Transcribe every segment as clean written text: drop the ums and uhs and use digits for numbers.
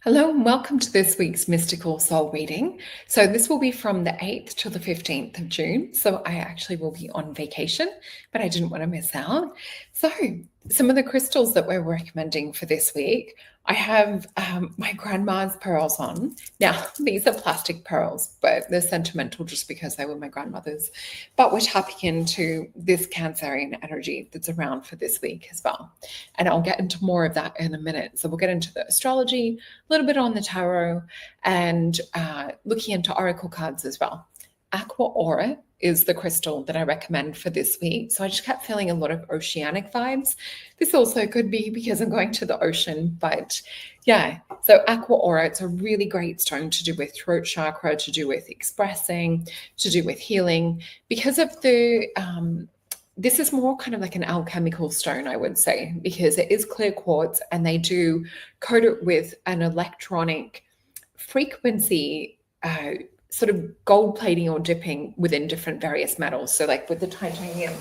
Hello and welcome to this week's Mystical Soul reading. So this will be from the 8th to the 15th of June. So I actually will be on vacation, but I didn't want to miss out. So some of the crystals that we're recommending for this week, I have my grandma's pearls on. Now, these are plastic pearls, but they're sentimental just because they were my grandmother's. But we're tapping into this Cancerian energy that's around for this week as well. And I'll get into more of that in a minute. So we'll get into the astrology, a little bit on the tarot, and looking into oracle cards as well. Aqua Aura is the crystal that I recommend for this week. So I just kept feeling a lot of oceanic vibes. This also could be because I'm going to the ocean, but yeah. So Aqua Aura, it's a really great stone to do with throat chakra, to do with expressing, to do with healing. Because of the this is more kind of like an alchemical stone, I would say, because it is clear quartz and they do coat it with an electronic frequency sort of gold plating or dipping within different various metals. So like with the titanium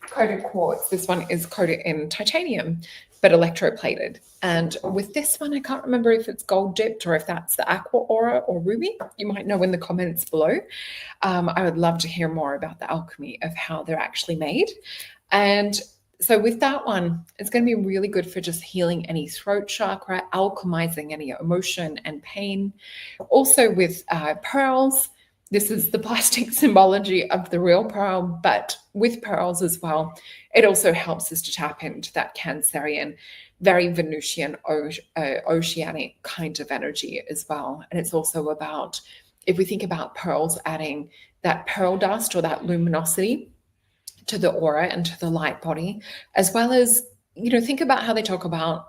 coated quartz, this one is coated in titanium, but electroplated. And with this one, I can't remember if it's gold dipped or if that's the Aqua Aura or ruby. You might know in the comments below. I would love to hear more about the alchemy of how they're actually made. And so with that one, it's going to be really good for just healing any throat chakra, alchemizing any emotion and pain. Also with pearls, this is the plastic symbology of the real pearl, but with pearls as well, it also helps us to tap into that Cancerian, very Venusian, oceanic kind of energy as well. And it's also about, if we think about pearls, adding that pearl dust or that luminosity to the aura and to the light body, as well as, think about how they talk about,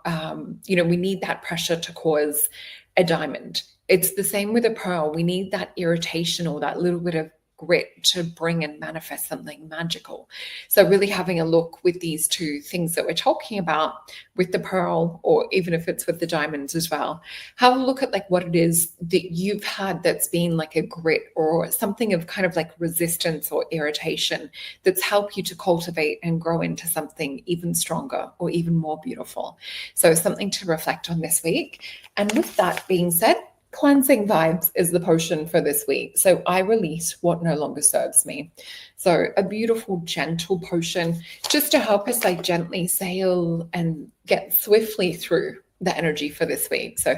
we need that pressure to cause a diamond. It's the same with a pearl. We need that irritation or that little bit of grit to bring and manifest something magical. So really having a look with these two things that we're talking about with the pearl, or even if it's with the diamonds as well, have a look at like what it is that you've had that's been like a grit or something of kind of like resistance or irritation that's helped you to cultivate and grow into something even stronger or even more beautiful. So something to reflect on this week. And with that being said, cleansing vibes is the potion for this week. So I release what no longer serves me. So a beautiful, gentle potion just to help us like gently sail and get swiftly through the energy for this week. So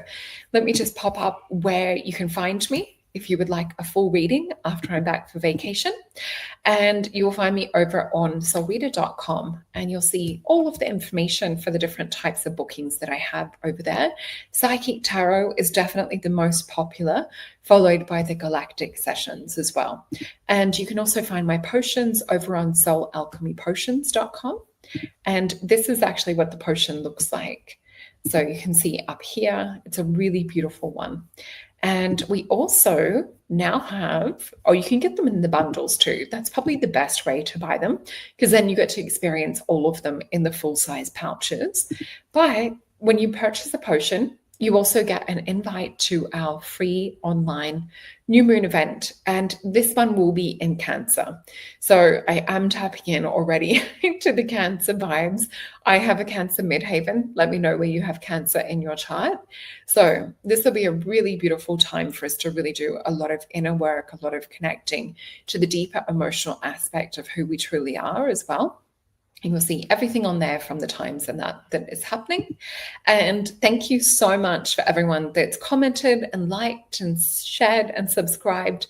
let me just pop up where you can find me if you would like a full reading after I'm back for vacation. And you'll find me over on solreta.com, and you'll see all of the information for the different types of bookings that I have over there. Psychic Tarot is definitely the most popular, followed by the Galactic sessions as well. And you can also find my potions over on alchemypotions.com. And this is actually what the potion looks like. So you can see up here, it's a really beautiful one. And we also now have, you can get them in the bundles too. That's probably the best way to buy them, because then you get to experience all of them in the full-size pouches. But when you purchase a potion, you also get an invite to our free online new moon event. And this one will be in Cancer. So I am tapping in already to the Cancer vibes. I have a Cancer midhaven. Let me know where you have Cancer in your chart. So this will be a really beautiful time for us to really do a lot of inner work, a lot of connecting to the deeper emotional aspect of who we truly are as well. And you'll see everything on there from the times and that is happening. And thank you so much for everyone that's commented and liked and shared and subscribed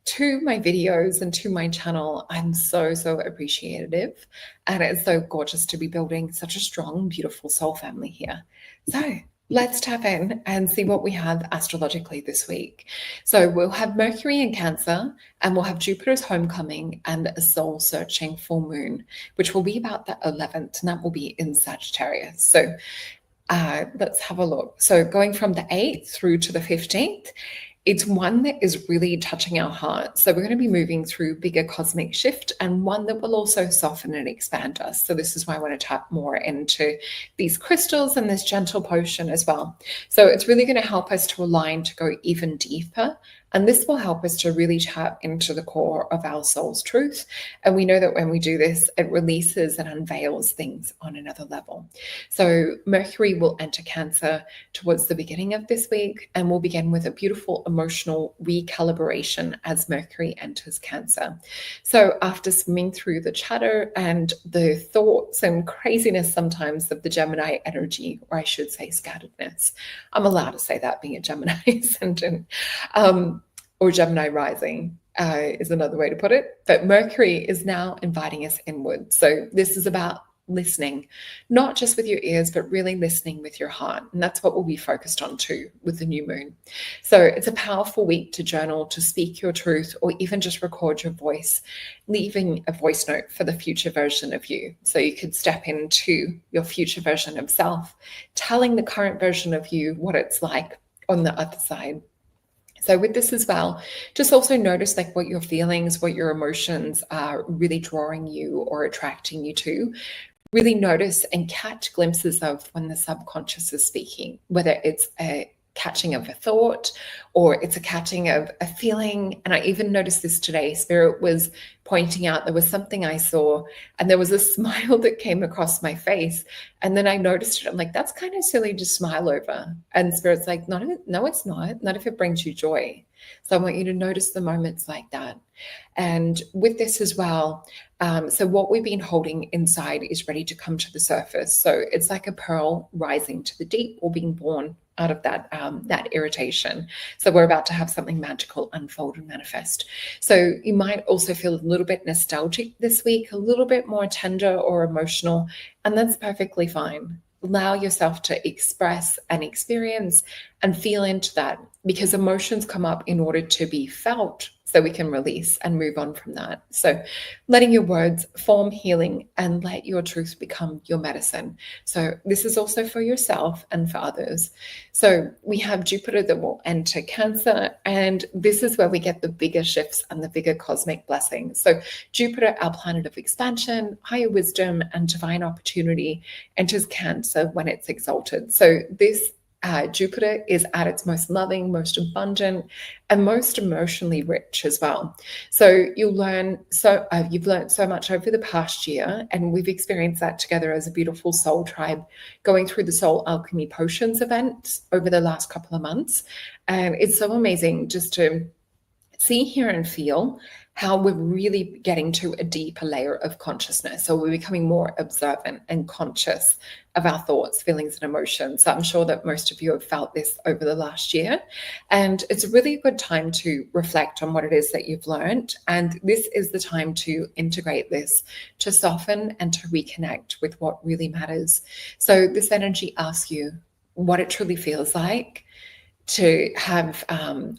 to my videos and to my channel. I'm so, so appreciative. And it's so gorgeous to be building such a strong, beautiful soul family here. So let's tap in and see what we have astrologically this week. So we'll have Mercury in Cancer, and we'll have Jupiter's homecoming and a soul-searching full moon, which will be about the 11th, and that will be in Sagittarius. So let's have a look. So going from the 8th through to the 15th, it's one that is really touching our heart. So we're going to be moving through bigger cosmic shift, and one that will also soften and expand us. So this is why I want to tap more into these crystals and this gentle potion as well. So it's really going to help us to align to go even deeper And this will help us to really tap into the core of our soul's truth. And we know that when we do this, it releases and unveils things on another level. So Mercury will enter Cancer towards the beginning of this week, and we'll begin with a beautiful emotional recalibration as Mercury enters Cancer. So after swimming through the chatter and the thoughts and craziness sometimes of the Gemini energy, or I should say scatteredness, I'm allowed to say that being a Gemini ascendant, or Gemini rising is another way to put it. But Mercury is now inviting us inward. So this is about listening, not just with your ears, but really listening with your heart. And that's what we'll be focused on too with the new moon. So it's a powerful week to journal, to speak your truth, or even just record your voice, leaving a voice note for the future version of you. So you could step into your future version of self, telling the current version of you what it's like on the other side. So with this as well, just also notice like what your feelings, what your emotions are really drawing you or attracting you to. Really notice and catch glimpses of when the subconscious is speaking, whether it's a catching of a thought or it's a catching of a feeling. And I even noticed this today. Spirit was pointing out there was something I saw and there was a smile that came across my face. And then I noticed it. I'm like, that's kind of silly to smile over. And Spirit's like, no, it's not. Not if it brings you joy. So I want you to notice the moments like that. And with this as well, so what we've been holding inside is ready to come to the surface. So it's like a pearl rising to the deep or being born out of that that irritation. So we're about to have something magical unfold and manifest. So you might also feel a little bit nostalgic this week, a little bit more tender or emotional, and that's perfectly fine. Allow yourself to express and experience and feel into that, because emotions come up in order to be felt so we can release and move on from that. So letting your words form healing and let your truth become your medicine. So this is also for yourself and for others. So we have Jupiter that will enter Cancer, and this is where we get the bigger shifts and the bigger cosmic blessings. So Jupiter, our planet of expansion, higher wisdom, and divine opportunity, enters Cancer when it's exalted. So this Jupiter is at its most loving, most abundant, and most emotionally rich as well. So you've learned so much over the past year, and we've experienced that together as a beautiful soul tribe, going through the Soul Alchemy Potions event over the last couple of months. And it's so amazing just to see, hear, and feel how we're really getting to a deeper layer of consciousness. So we're becoming more observant and conscious of our thoughts, feelings, and emotions. So I'm sure that most of you have felt this over the last year. And it's a really good time to reflect on what it is that you've learned. And this is the time to integrate this, to soften and to reconnect with what really matters. So this energy asks you what it truly feels like to have,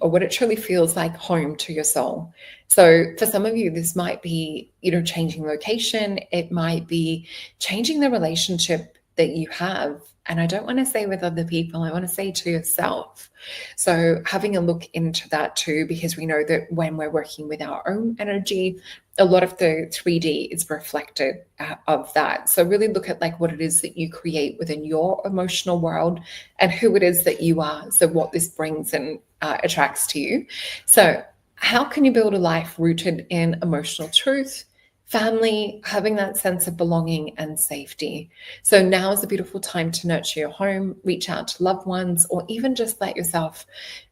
or what it truly feels like home to your soul. So for some of you, this might be, changing location. It might be changing the relationship that you have. And I don't want to say with other people, I want to say to yourself. So having a look into that too, because we know that when we're working with our own energy, a lot of the 3D is reflected of that. So really look at like what it is that you create within your emotional world and who it is that you are. So what this brings and attracts to you. So how can you build a life rooted in emotional truth, family, having that sense of belonging and safety? So now is a beautiful time to nurture your home, reach out to loved ones, or even just let yourself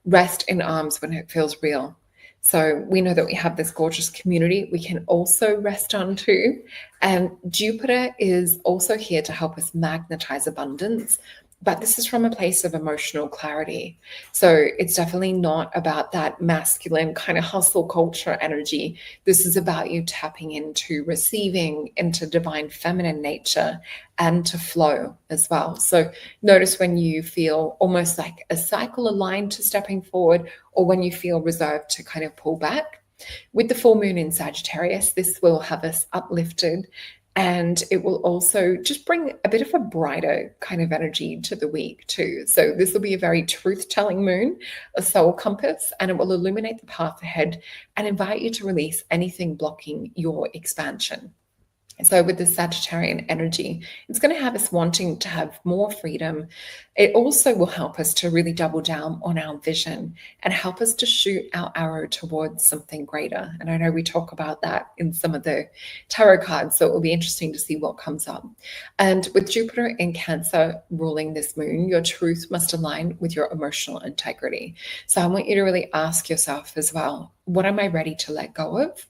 rest in arms when it feels real. So we know that we have this gorgeous community we can also rest on too. And Jupiter is also here to help us magnetize abundance. But this is from a place of emotional clarity. So it's definitely not about that masculine kind of hustle culture energy. This is about you tapping into receiving, into divine feminine nature, and to flow as well. So notice when you feel almost like a cycle aligned to stepping forward, or when you feel reserved to kind of pull back. With the full moon in Sagittarius, this will have us uplifted, and it will also just bring a bit of a brighter kind of energy to the week too. So this will be a very truth-telling moon, a soul compass, and it will illuminate the path ahead and invite you to release anything blocking your expansion. So with the Sagittarian energy, it's going to have us wanting to have more freedom. It also will help us to really double down on our vision and help us to shoot our arrow towards something greater. And I know we talk about that in some of the tarot cards, so it will be interesting to see what comes up. And with Jupiter in Cancer ruling this moon, your truth must align with your emotional integrity. So I want you to really ask yourself as well, what am I ready to let go of?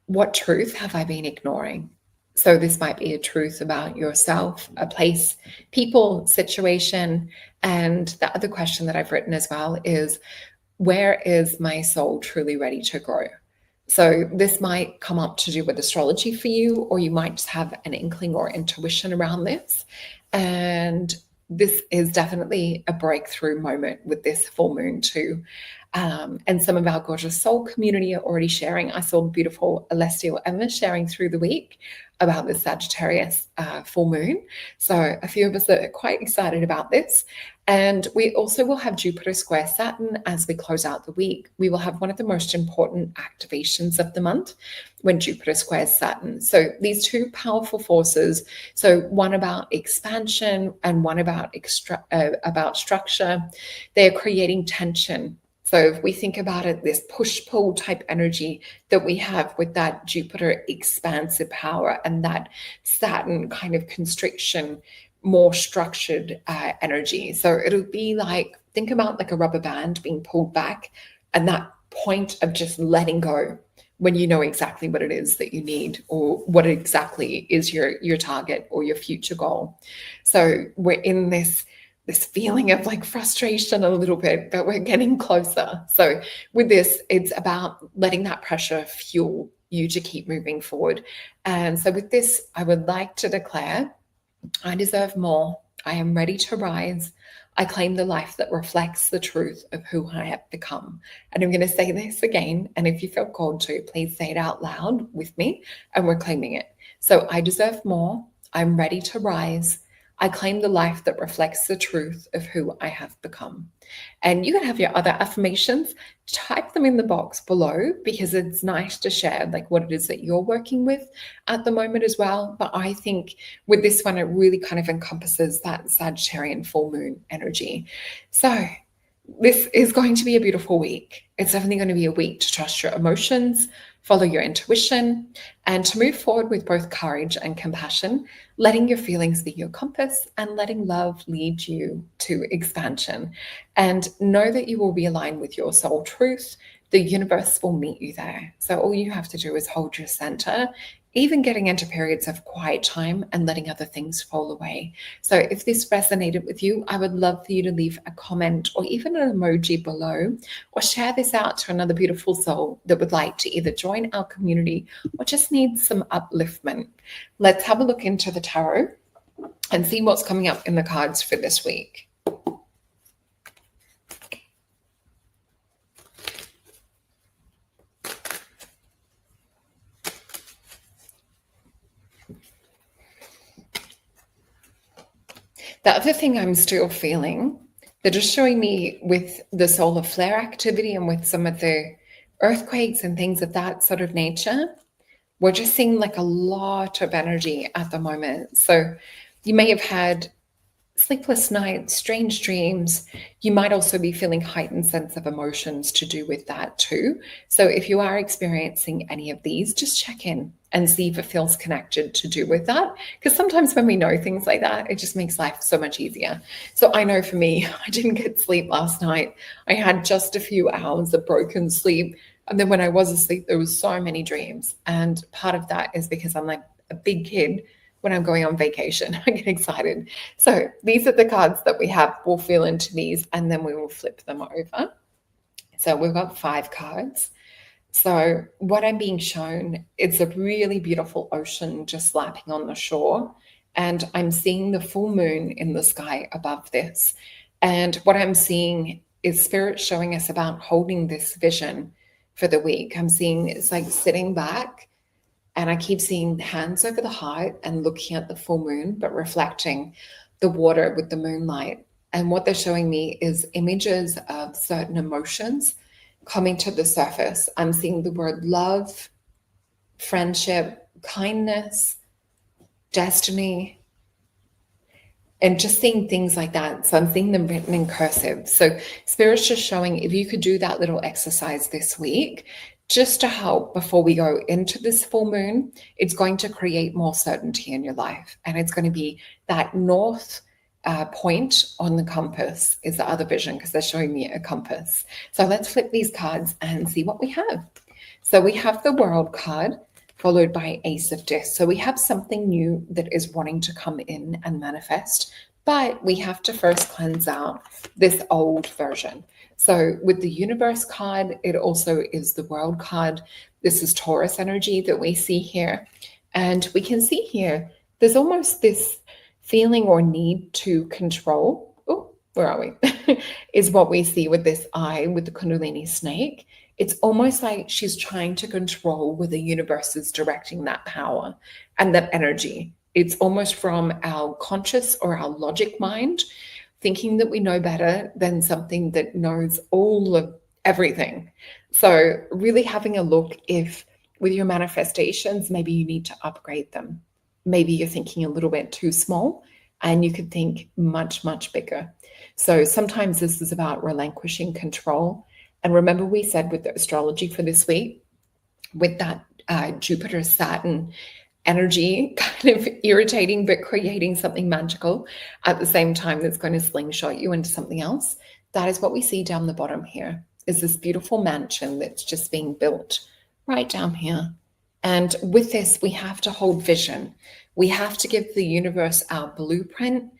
What truth have I been ignoring? So this might be a truth about yourself, a place, people, situation. And the other question that I've written as well is, where is my soul truly ready to grow? So this might come up to do with astrology for you, or you might just have an inkling or intuition around this. And this is definitely a breakthrough moment with this full moon too. And some of our gorgeous soul community are already sharing. I saw the beautiful Celestial Emma sharing through the week about the Sagittarius full moon. So a few of us are quite excited about this. And we also will have Jupiter square Saturn as we close out the week. We will have one of the most important activations of the month when Jupiter squares Saturn. So these two powerful forces, so one about expansion and one about structure, they're creating tension. So if we think about it, this push-pull type energy that we have with that Jupiter expansive power and that Saturn kind of constriction, more structured energy. So it'll be like, think about like a rubber band being pulled back and that point of just letting go when you know exactly what it is that you need or what exactly is your target or your future goal. So we're in this feeling of like frustration a little bit, but we're getting closer. So with this, it's about letting that pressure fuel you to keep moving forward. And so with this, I would like to declare, I deserve more. I am ready to rise. I claim the life that reflects the truth of who I have become. And I'm going to say this again. And if you feel called to, please say it out loud with me, and we're claiming it. So I deserve more. I'm ready to rise. I claim the life that reflects the truth of who I have become. And you can have your other affirmations, type them in the box below because it's nice to share like what it is that you're working with at the moment as well. But I think with this one, it really kind of encompasses that Sagittarian full moon energy. So this is going to be a beautiful week. It's definitely going to be a week to trust your emotions, follow your intuition, and to move forward with both courage and compassion, letting your feelings be your compass and letting love lead you to expansion. And know that you will be aligned with your soul truth. The universe will meet you there. So all you have to do is hold your center, even getting into periods of quiet time and letting other things fall away. So if this resonated with you, I would love for you to leave a comment or even an emoji below, or share this out to another beautiful soul that would like to either join our community or just needs some upliftment. Let's have a look into the tarot and see what's coming up in the cards for this week. The other thing I'm still feeling, they're just showing me with the solar flare activity and with some of the earthquakes and things of that sort of nature, we're just seeing like a lot of energy at the moment. So you may have had sleepless nights, strange dreams. You might also be feeling heightened sense of emotions to do with that too. So if you are experiencing any of these, just check in and see if it feels connected to do with that. Because sometimes when we know things like that, it just makes life so much easier. So I know for me, I didn't get sleep last night. I had just a few hours of broken sleep. And then when I was asleep, there was so many dreams. And part of that is because I'm like a big kid. When I'm going on vacation, I get excited. So these are the cards that we have. We'll feel into these and then we will flip them over. So we've got 5 cards. So what I'm being shown, it's a really beautiful ocean just lapping on the shore. And I'm seeing the full moon in the sky above this. And what I'm seeing is spirit showing us about holding this vision for the week. I'm seeing it's like sitting back. And I keep seeing hands over the heart and looking at the full moon, but reflecting the water with the moonlight. And what they're showing me is images of certain emotions coming to the surface. I'm seeing the word love, friendship, kindness, destiny, and just seeing things like that. So I'm seeing them written in cursive. So Spirit's just showing if you could do that little exercise this week, just to help before we go into this full moon, it's going to create more certainty in your life. And it's going to be that north point on the compass is the other vision, because they're showing me a compass. So let's flip these cards and see what we have. So we have the World card, followed by Ace of Discs. So we have something new that is wanting to come in and manifest, but we have to first cleanse out this old version. So with the Universe card, it also is the World card. This is Taurus energy that we see here. And we can see here, there's almost this feeling or need to control. Oh, where are we? Is what we see with this eye, with the Kundalini snake. It's almost like she's trying to control where the universe is directing that power and that energy. It's almost from our conscious or our logic mind, thinking that we know better than something that knows all of everything. So really having a look if with your manifestations, maybe you need to upgrade them. Maybe you're thinking a little bit too small and you could think much, much bigger. So sometimes this is about relinquishing control. And remember, we said with the astrology for this week, with that Jupiter Saturn energy kind of irritating, but creating something magical at the same time that's going to slingshot you into something else. That is what we see down the bottom here, is this beautiful mansion that's just being built right down here. And with this, we have to hold vision. We have to give the universe our blueprint,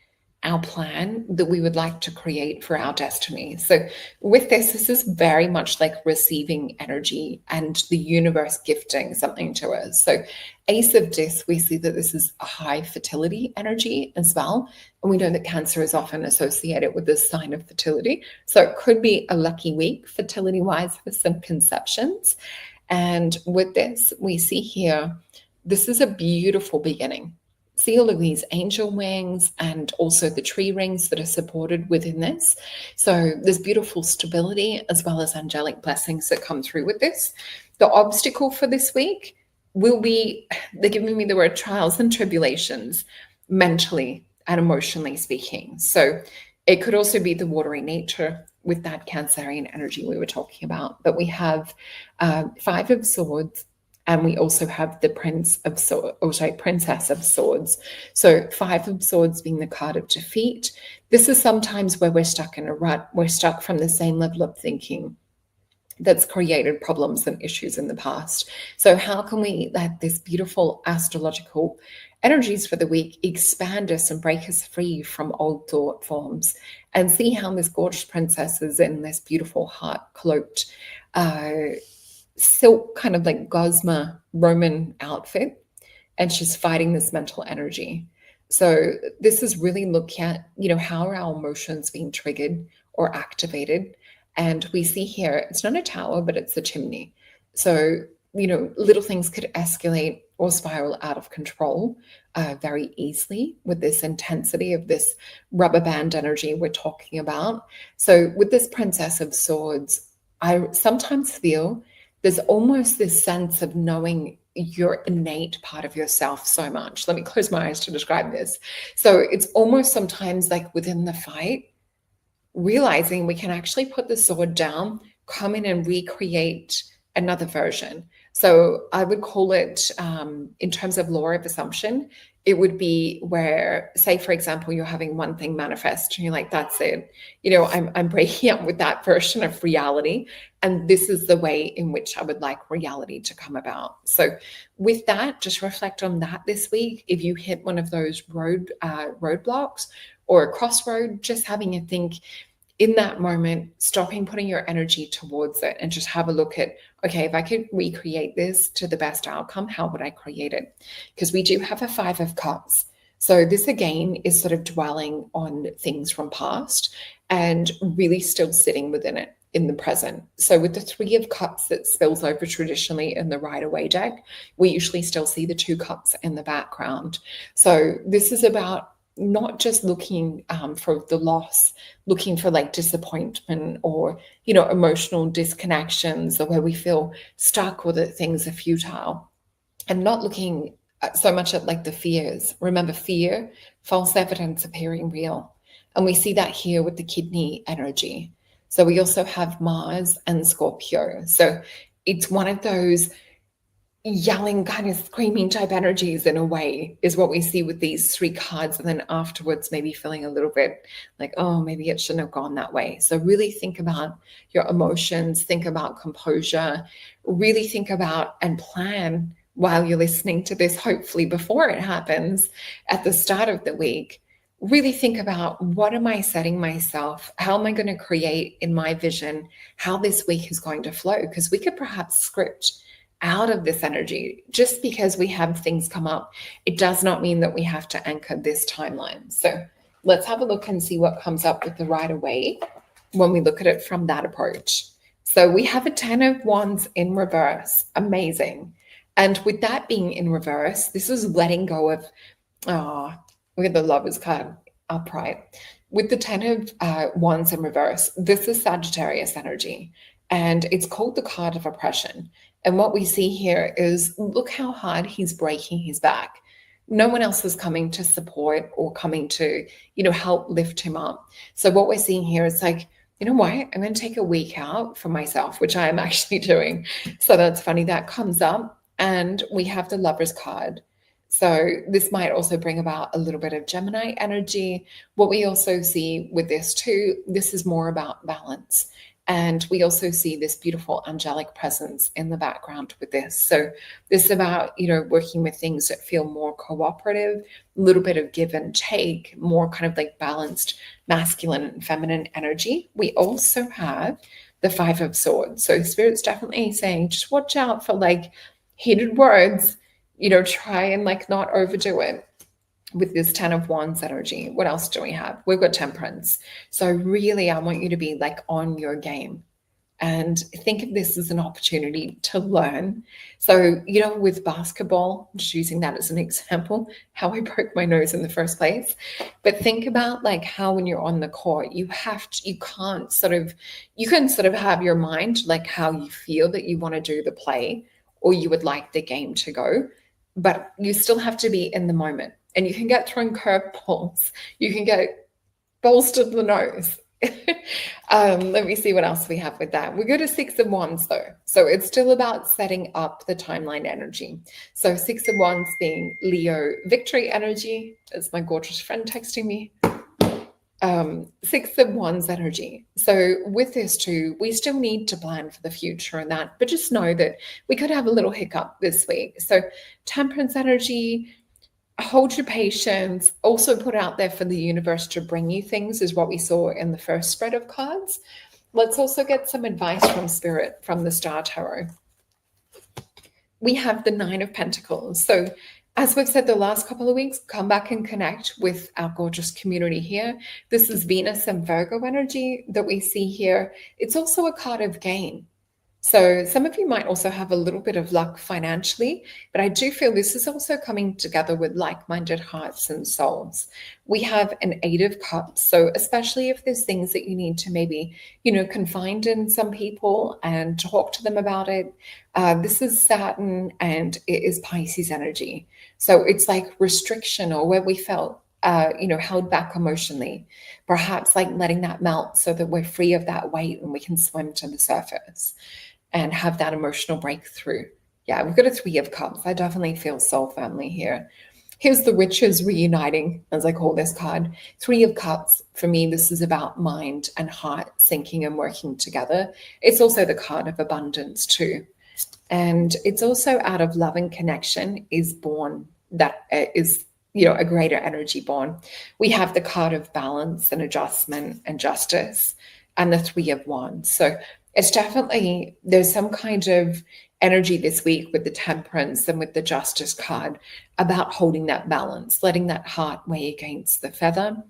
our plan that we would like to create for our destiny. So with this is very much like receiving energy and the universe gifting something to us. So Ace of Discs, we see that this is a high fertility energy as well. And we know that Cancer is often associated with this sign of fertility. So it could be a lucky week fertility-wise for some conceptions. And with this, we see here, this is a beautiful beginning. See all of these angel wings and also the tree rings that are supported within this. So there's beautiful stability as well as angelic blessings that come through with this. The obstacle for this week will be, they're giving me the word trials and tribulations, mentally and emotionally speaking. So it could also be the watery nature with that Cancerian energy we were talking about. But we have Five of Swords, and we also have the Princess of Swords. So Five of Swords being the card of defeat. This is sometimes where we're stuck in a rut. We're stuck from the same level of thinking that's created problems and issues in the past. So how can we let this beautiful astrological energies for the week expand us and break us free from old thought forms, and see how this gorgeous princess is in this beautiful heart-cloaked silk kind of like gossamer Roman outfit, and she's fighting this mental energy. So this is really looking at, how are our emotions being triggered or activated? And we see here, it's not a tower, but it's a chimney. So, little things could escalate or spiral out of control very easily with this intensity of this rubber band energy we're talking about. So with this Princess of Swords, I sometimes feel there's almost this sense of knowing your innate part of yourself so much. Let me close my eyes to describe this. So it's almost sometimes like within the fight, realizing we can actually put the sword down, come in and recreate another version. So I would call it, in terms of law of assumption, it would be where, say, for example, you're having one thing manifest and you're like, that's it. I'm breaking up with that version of reality. And this is the way in which I would like reality to come about. So with that, just reflect on that this week. If you hit one of those roadblocks or a crossroad, just having a think in that moment, stopping putting your energy towards it and just have a look at, okay, if I could recreate this to the best outcome, how would I create it? Because we do have a Five of Cups. So this again is sort of dwelling on things from past and really still sitting within it in the present. So with the Three of Cups that spills over traditionally in the Rider-Waite deck, we usually still see the Two Cups in the background. So this is about not just looking for the loss, looking for like disappointment or, emotional disconnections or where we feel stuck or that things are futile. and not looking so much at like the fears. Remember, fear, false evidence appearing real. And we see that here with the kidney energy. So we also have Mars and Scorpio. So it's one of those yelling, kind of screaming type energies in a way, is what we see with these three cards. And then afterwards, maybe feeling a little bit like, oh, maybe it shouldn't have gone that way. So really think about your emotions, think about composure, really think about and plan while you're listening to this, hopefully before it happens at the start of the week. Really think about, what am I setting myself? How am I going to create in my vision how this week is going to flow? Because we could perhaps script out of this energy. Just because we have things come up, it does not mean that we have to anchor this timeline. So let's have a look and see what comes up with the Rider-Waite when we look at it from that approach. So we have a 10 of Wands in reverse. Amazing. And with that being in reverse, this is letting go of, look at the Lovers card upright. With the 10 of Wands in reverse, this is Sagittarius energy, and it's called the card of oppression. And what we see here is, look how hard he's breaking his back. No one else is coming to support or coming to, help lift him up. So what we're seeing here is like, you know what? I'm going to take a week out for myself, which I am actually doing. So that's funny. That comes up, and we have the Lovers card. So this might also bring about a little bit of Gemini energy. What we also see with this too, this is more about balance. And we also see this beautiful angelic presence in the background with this. So this is about, working with things that feel more cooperative, a little bit of give and take, more kind of like balanced masculine and feminine energy. We also have the 5 of Swords. So Spirit's definitely saying, just watch out for like heated words, try and like not overdo it. With this 10 of Wands energy, what else do we have? We've got Temperance. So really, I want you to be like on your game and think of this as an opportunity to learn. So, with basketball, just using that as an example, how I broke my nose in the first place. But think about like how when you're on the court, you can sort of have your mind like how you feel that you want to do the play or you would like the game to go, but you still have to be in the moment. And you can get thrown curveballs. You can get balls to the nose. Let me see what else we have with that. We go to 6 of Wands though. So it's still about setting up the timeline energy. So 6 of Wands being Leo victory energy. That's my gorgeous friend texting me. 6 of Wands energy. So with this too, we still need to plan for the future and that, but just know that we could have a little hiccup this week. So Temperance energy, hold your patience, also put out there for the universe to bring you things, is what we saw in the first spread of cards. Let's also get some advice from Spirit from the Star Tarot. We have the 9 of Pentacles. So as we've said the last couple of weeks, come back and connect with our gorgeous community here. This is Venus and Virgo energy that we see here. It's also a card of gain. So some of you might also have a little bit of luck financially, but I do feel this is also coming together with like-minded hearts and souls. We have an 8 of Cups. So especially if there's things that you need to maybe, confide in some people and talk to them about it. This is Saturn and it is Pisces energy. So it's like restriction or where we felt held back emotionally, perhaps like letting that melt so that we're free of that weight and we can swim to the surface and have that emotional breakthrough. Yeah, we've got a 3 of Cups. I definitely feel soul family here. Here's the witches reuniting, as I call this card. 3 of Cups, for me, this is about mind and heart syncing and working together. It's also the card of abundance too. And it's also out of love and connection is born, that is, a greater energy born. We have the card of balance and adjustment and justice and the 3 of Wands. So it's definitely, there's some kind of energy this week with the Temperance and with the Justice card about holding that balance, letting that heart weigh against the feather.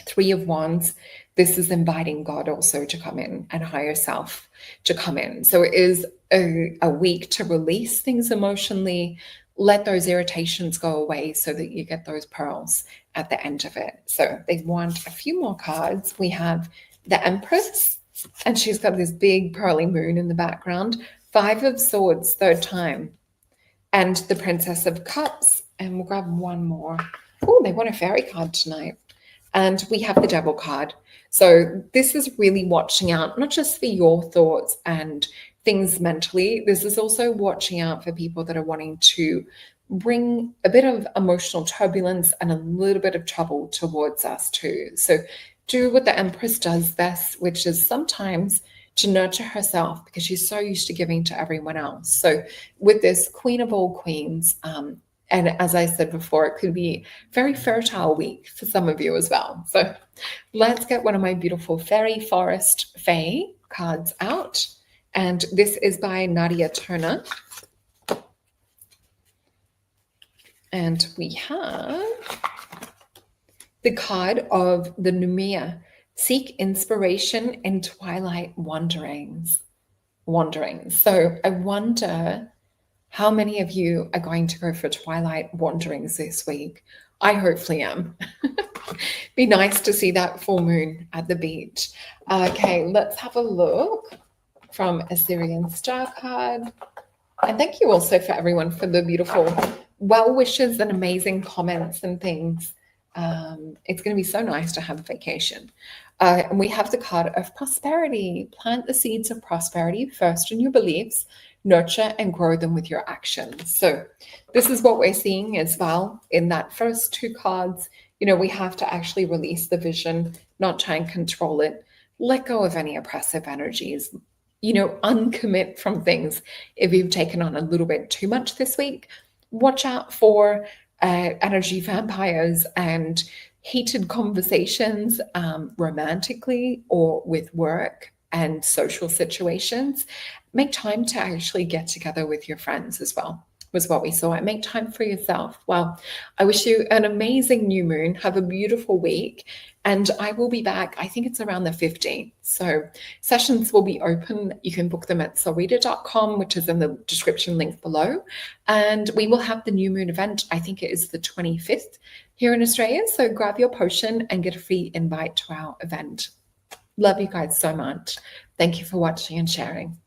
3 of Wands, this is inviting God also to come in and higher self to come in. So it is a week to release things emotionally, let those irritations go away so that you get those pearls at the end of it. So they want a few more cards. We have the Empress, and she's got this big pearly moon in the background. 5 of Swords, third time. and the Princess of Cups. And we'll grab one more. Oh, they want a fairy card tonight. And we have the Devil card. So this is really watching out, not just for your thoughts and things mentally. This is also watching out for people that are wanting to bring a bit of emotional turbulence and a little bit of trouble towards us too. So do what the Empress does best, which is sometimes to nurture herself because she's so used to giving to everyone else. So with this Queen of all Queens, and as I said before, it could be a very fertile week for some of you as well. So let's get one of my beautiful Fairy Forest Fae cards out. And this is by Nadia Turner. And we have the card of the Numia. Seek inspiration in twilight wanderings. So I wonder how many of you are going to go for twilight wanderings this week? I hopefully am. Be nice to see that full moon at the beach. Okay, let's have a look from Assyrian Star card. And thank you also for everyone for the beautiful well wishes and amazing comments and things. It's going to be so nice to have a vacation. And we have the card of prosperity. Plant the seeds of prosperity first in your beliefs, nurture and grow them with your actions. So this is what we're seeing as well in that first two cards. You know, we have to actually release the vision, not try and control it, let go of any oppressive energies, you know, uncommit from things. If you've taken on a little bit too much this week, watch out for energy vampires and heated conversations romantically or with work and social situations. Make time to actually get together with your friends as well, was what we saw. And make time for yourself. Well, I wish you an amazing new moon. Have a beautiful week. And I will be back, I think it's around the 15th. So sessions will be open. You can book them at solreta.com, which is in the description link below. And we will have the new moon event. I think it is the 25th here in Australia. So grab your potion and get a free invite to our event. Love you guys so much. Thank you for watching and sharing.